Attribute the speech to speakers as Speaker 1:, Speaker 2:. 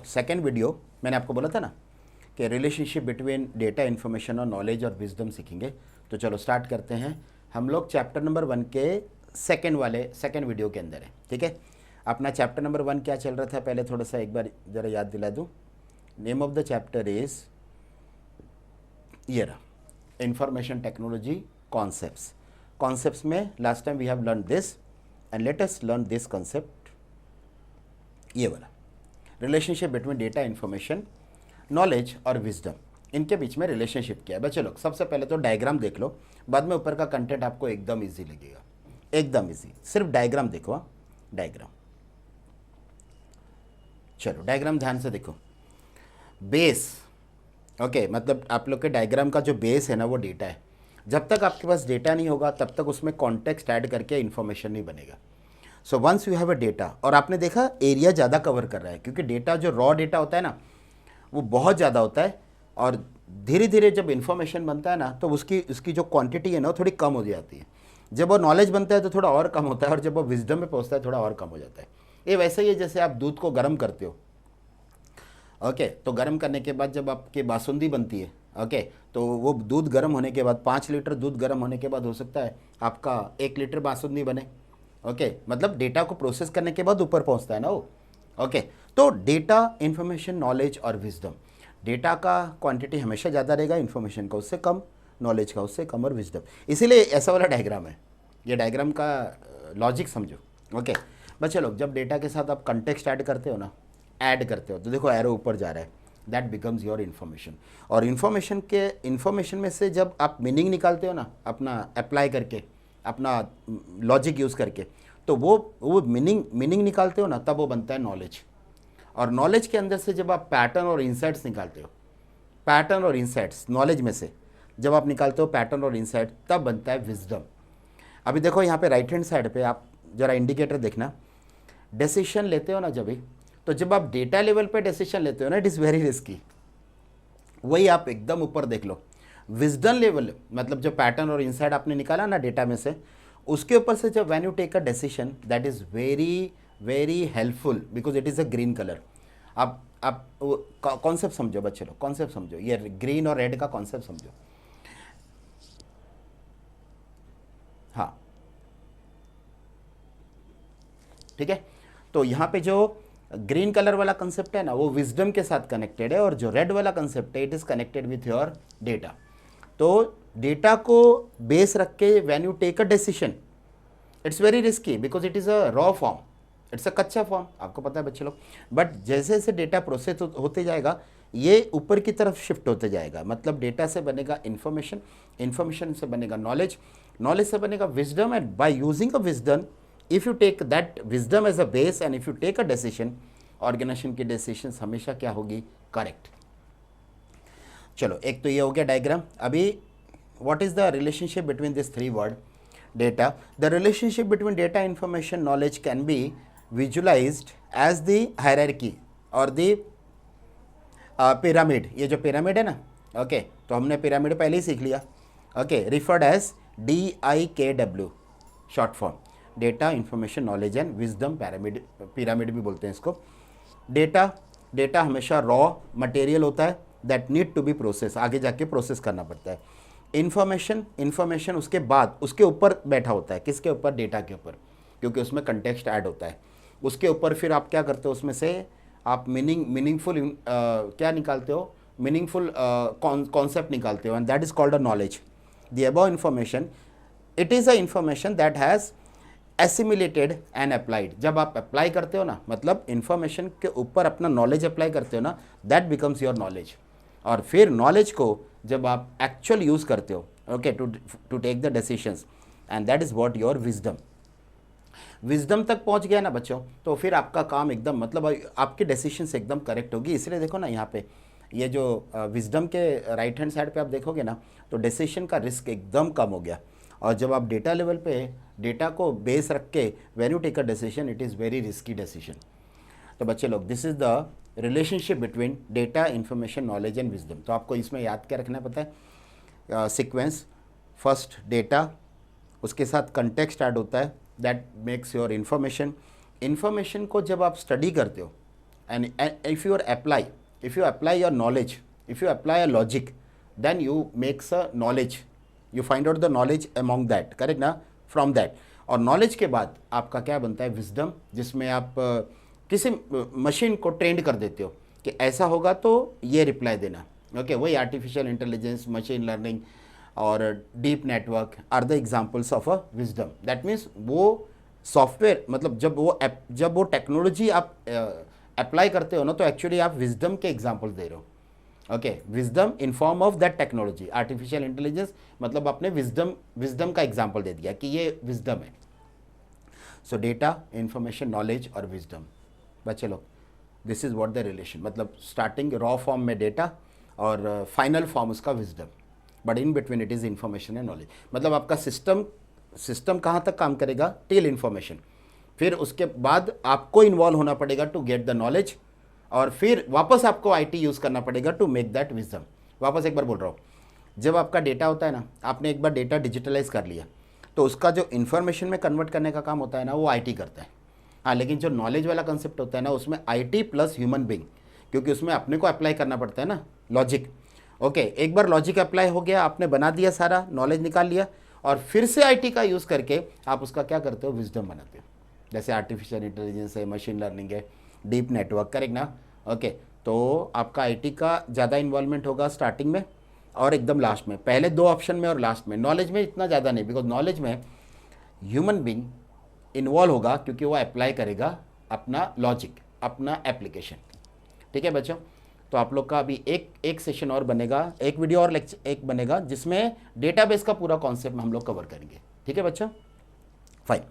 Speaker 1: Second video मैंने आपको बोला था ना कि रिलेशनशिप बिटवीन डेटा, इन्फॉर्मेशन और नॉलेज और विजडम सीखेंगे। तो चलो स्टार्ट करते हैं। हम लोग चैप्टर नंबर 1 के सेकेंड वीडियो के अंदर है, ठीक है। अपना चैप्टर नंबर 1 क्या चल रहा था, पहले थोड़ा सा एक बार ज़रा याद दिला दूँ। Name of the chapter is ये रहा, इंफॉर्मेशन टेक्नोलॉजी कॉन्सेप्ट्स में last time we have learn this and let us learn this concept, ये वाला relationship between data, information, knowledge और विजडम। इनके बीच में रिलेशनशिप क्या है। बच्चे लोग सबसे पहले तो डायग्राम देख लो, बाद में ऊपर का कंटेंट आपको एकदम इजी लगेगा, एकदम इजी। सिर्फ डायग्राम देखो, हाँ डायग्राम। चलो डायग्राम ध्यान से देखो। बेस, ओके, मतलब आप लोग के डायग्राम का जो बेस है ना वो डेटा है। जब तक आपके पास डेटा नहीं होगा तब तक उसमें कॉन्टेक्स्ट ऐड करके इन्फॉर्मेशन नहीं बनेगा। So once you have a data, और आपने देखा एरिया ज़्यादा कवर कर रहा है क्योंकि डेटा जो रॉ डेटा होता है ना वो बहुत ज़्यादा होता है, और धीरे धीरे जब इन्फॉर्मेशन बनता है ना तो उसकी जो क्वांटिटी है ना वो थोड़ी कम हो जाती है। जब वो नॉलेज बनता है तो थोड़ा और कम होता है, और जब वो विजडम में पहुँचता है थोड़ा और कम हो जाता है। ये वैसे ही है जैसे आप दूध को गर्म करते हो, ओके, तो गर्म करने के बाद जब आपकी बासुंदी बनती है, ओके, तो वो दूध गर्म होने के बाद 5 लीटर दूध गर्म होने के बाद हो सकता है आपका 1 लीटर बासुंदी बने, ओके, मतलब डेटा को प्रोसेस करने के बाद ऊपर पहुंचता है ना वो, ओके। तो डेटा, इन्फॉर्मेशन, नॉलेज और विजडम, डेटा का क्वांटिटी हमेशा ज़्यादा रहेगा, इन्फॉर्मेशन का उससे कम, नॉलेज का उससे कम, और विजडम। इसीलिए ऐसा वाला डायग्राम है। ये डायग्राम का लॉजिक समझो, ओके। बच्चे लोग जब डेटा के साथ आप कंटेक्स्ट ऐड करते हो ना, तो देखो एरो ऊपर जा रहा है, दैट बिकम्स योर इन्फॉर्मेशन। और इन्फॉर्मेशन में से जब आप मीनिंग निकालते हो ना, अपना अप्लाई करके, अपना लॉजिक यूज़ करके, तो वो मीनिंग निकालते हो ना, तब वो बनता है नॉलेज। और नॉलेज के अंदर से जब आप पैटर्न और इंसाइट्स निकालते हो, पैटर्न और इंसाइट्स नॉलेज में से जब आप निकालते हो पैटर्न और इंसाइट, तब बनता है विजडम। अभी देखो यहाँ पे राइट हैंड साइड पे आप जरा इंडिकेटर देखना, डिसीजन लेते हो ना जब भी, तो जब आप डेटा लेवल पे डिसीजन लेते हो ना, इट इज़ वेरी रिस्की। वही आप एकदम ऊपर देख लो, विजडम लेवल, मतलब जो पैटर्न और इंसाइट आपने निकाला ना डेटा में से, उसके ऊपर से जब when you take a decision, that is very very helpful because it is a green colour. आप कॉन्सेप्ट समझो बच्चे लोग, कॉन्सेप्ट समझो, ये ग्रीन और रेड का कॉन्सेप्ट समझो। हाँ ठीक है, तो यहाँ पे जो ग्रीन कलर वाला कंसेप्ट है ना वो विजडम के साथ कनेक्टेड है, और जो रेड वाला कंसेप्ट है it is connected with your data. तो डेटा को बेस रख के when you take a decision, it's very risky because it is a raw form, it's a कच्चा फॉर्म, आपको पता है बच्चे लोग। बट जैसे जैसे डेटा प्रोसेस होते जाएगा ये ऊपर की तरफ शिफ्ट होते जाएगा, मतलब डेटा से बनेगा इन्फॉर्मेशन, इन्फॉर्मेशन से बनेगा नॉलेज, नॉलेज से बनेगा wisdom, and by using a wisdom, if you take that wisdom as a base and if you take a decision, organisation की डिसीजन हमेशा क्या होगी, करेक्ट। चलो एक तो ये हो गया डायग्राम। अभी what is the relationship between this 3 word data. The relationship between data, information, knowledge can be visualised as the hierarchy और द पिरामिड। ये जो पिरामिड है ना, ओके, तो हमने पिरामिड पहले ही सीख लिया, okay, referred as DIKW, short form, data, information, knowledge and wisdom pyramid भी बोलते हैं इसको। डेटा हमेशा रॉ मटेरियल होता है that need to be process, आगे जाके प्रोसेस करना पड़ता है। इन्फॉर्मेशन उसके बाद उसके ऊपर बैठा होता है, किसके ऊपर, डेटा के ऊपर, क्योंकि उसमें कंटेक्स्ट ऐड होता है। उसके ऊपर फिर आप क्या करते हो, उसमें से आप मीनिंगफुल क्या निकालते हो, मीनिंगफुल कॉन्सेप्ट निकालते हो, and that is called a knowledge. The above information, it is a information that has assimilated and applied. जब आप अप्लाई करते हो ना, मतलब इन्फॉर्मेशन के ऊपर अपना नॉलेज अप्लाई करते हो ना, दैट बिकम्स योर नॉलेज। और फिर नॉलेज को जब आप एक्चुअल यूज़ करते हो, okay, to take the decisions, and that is what your wisdom तक पहुंच गया ना बच्चों, तो फिर आपका काम एकदम, मतलब आपके डिसीजंस एकदम करेक्ट होगी। इसलिए देखो ना यहाँ पे ये जो विजडम के राइट हैंड साइड पे आप देखोगे ना, तो डिसीजन का रिस्क एकदम कम हो गया। और जब आप डेटा लेवल पे डेटा को बेस रख के when you take a decision, it is very risky decision. तो बच्चे लोग this is the relationship between data, information, knowledge and wisdom. तो आपको इसमें याद क्या रखना पता है, सीक्वेंस, फर्स्ट डेटा, उसके साथ कंटेक्स्ट ऐड होता है, that makes your information. Information को जब आप स्टडी करते हो, and if you apply your knowledge, if you apply a logic, then you makes a knowledge, you find out the knowledge among that, correct ना, from that. और knowledge के बाद आपका क्या बनता है, विजडम, जिसमें आप किसी मशीन को ट्रेंड कर देते हो कि ऐसा होगा तो ये रिप्लाई देना। ओके, वही आर्टिफिशियल इंटेलिजेंस, मशीन लर्निंग और deep network are the examples of a wisdom. That means वो सॉफ्टवेयर, मतलब जब वो टेक्नोलॉजी आप अप्लाई करते हो ना, तो एक्चुअली आप विजडम के एग्जांपल्स दे रहे हो। Okay, wisdom in form of that technology, artificial intelligence, मतलब आपने विजडम का एग्जांपल दे दिया कि ये विजडम है। सो डेटा, इंफॉर्मेशन, नॉलेज और विजडम, बच्चे लोग, this is what the relation, मतलब स्टार्टिंग रॉ फॉर्म में डेटा और फाइनल फॉर्म उसका wisdom, but in between it is information and knowledge. मतलब आपका सिस्टम कहाँ तक काम करेगा, टिल इंफॉर्मेशन, फिर उसके बाद आपको इन्वॉल्व होना पड़ेगा टू गेट द नॉलेज, और फिर वापस आपको आईटी यूज़ करना पड़ेगा टू मेक दैट विजडम। वापस एक बार बोल रहा हूँ, जब आपका डेटा होता है ना, आपने एक बार डेटा डिजिटलाइज कर लिया, तो उसका जो इन्फॉर्मेशन में कन्वर्ट करने का काम होता है ना, वो आईटी करता है। हाँ, लेकिन जो नॉलेज वाला कंसेप्ट होता है ना, उसमें आईटी प्लस ह्यूमन बीइंग, क्योंकि उसमें अपने को अप्लाई करना पड़ता है ना, लॉजिक। ओके, एक बार लॉजिक अप्लाई हो गया, आपने बना दिया, सारा नॉलेज निकाल लिया, और फिर से आईटी का यूज़ करके आप उसका क्या करते हो, विजडम बनाते हो। जैसे आर्टिफिशियल इंटेलिजेंस है, मशीन लर्निंग है, डीप नेटवर्क, करेक्ट ना। ओके, तो आपका आईटी का ज़्यादा इन्वॉल्वमेंट होगा स्टार्टिंग में और एकदम लास्ट में, पहले दो ऑप्शन में और लास्ट में। नॉलेज में इतना ज़्यादा नहीं, बिकॉज नॉलेज में ह्यूमन बीइंग इन्वॉल्व होगा, क्योंकि वो अप्लाई करेगा अपना लॉजिक, अपना एप्लीकेशन। ठीक है बच्चों, तो आप लोग का अभी एक सेशन और बनेगा, एक वीडियो और लेक्चर एक बनेगा, जिसमें डेटाबेस का पूरा कॉन्सेप्ट हम लोग कवर करेंगे। ठीक है बच्चों, फाइन।